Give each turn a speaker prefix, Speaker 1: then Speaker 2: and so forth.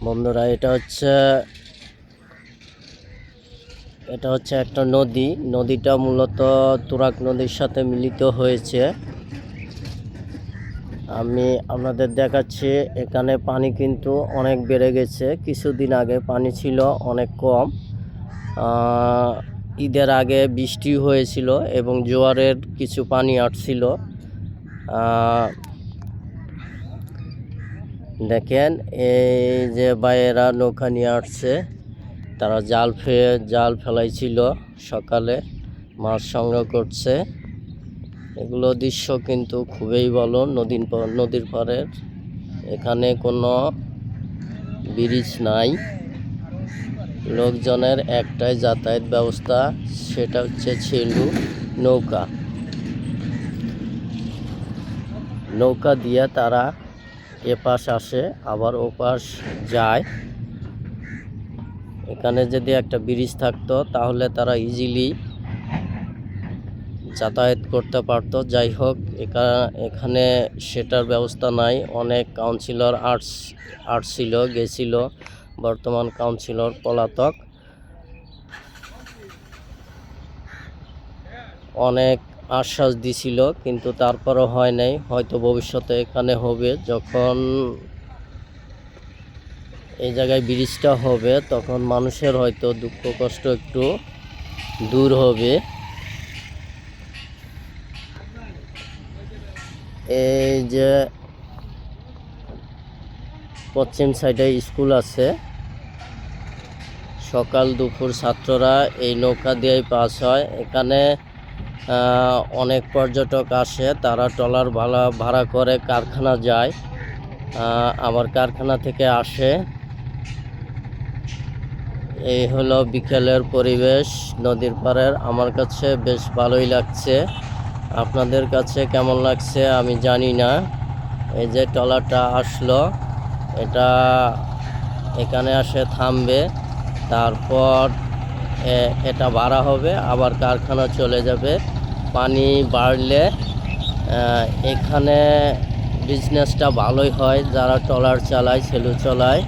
Speaker 1: বন্ধুরা, এটা হচ্ছে একটা নদী। নদীটা মূলত তুরাগ নদীর সাথে মিলিত হয়েছে। আমি আপনাদের দেখাচ্ছি, এখানে পানি কিন্তু অনেক বেড়ে গেছে। কিছুদিন আগে পানি ছিল অনেক কম। ঈদের আগে বৃষ্টি হয়েছিল এবং জোয়ারের কিছু পানি আসছিল। দেখেন, এই যে ভাইয়েরা নৌকা নিয়ে আসছে, তারা জাল ফেলাইছিল, সকালে মাছ সংগ্রহ করছে। এগুলো দৃশ্য কিন্তু খুবই ভালো। নদীর পাড়ের এখানে কোনো ব্রিজ নাই, লোকজনের একটাই যাতায়াত ব্যবস্থা, সেটা হচ্ছে ছেলু নৌকা দিয়ে তারা এপাশ আসে আবার ওপাশ যায়। এখানে যদি একটা ব্রিজ থাকতো তাহলে তারা ইজিলি যাতায়াত করতে পারতো। যাই হোক, এখানে সেটার ব্যবস্থা নাই। অনেক কাউন্সিলর গেছিল, বর্তমান কাউন্সিলর পলাতক। অনেক আশ্বাস দিছিল, কিন্তু তারপরও হয় নাই। হয়তো ভবিষ্যতে এখানে হবে, যখন এই জায়গায় ব্রিজটা হবে তখন মানুষের হয়তো দুঃখ কষ্ট একটু দূর হবে। এই যে পশ্চিম সাইডে স্কুল আছে, সকাল দুপুর ছাত্ররা এই নৌকা দিয়েই পাস হয়। এখানে অনেক পর্যটক আসে, তারা ট্রলার ভাড়া করে কারখানা যায়, আবার কারখানা থেকে আসে। এই হলো বিকেলের পরিবেশ নদীর পাড়ের। আমার কাছে বেশ ভালোই লাগছে। আপনাদের কাছে কেমন লাগছে আমি জানি না। এই যে ট্রলারটা আসলো, এটা এখানে আসে থামবে, তারপর এটা ভাড়া হবে, আবার কারখানা চলে যাবে। পানি বাড়লে এখানে বিজনেসটা ভালোই হয়, যারা ট্রলার চালায়, সেলু চালায়।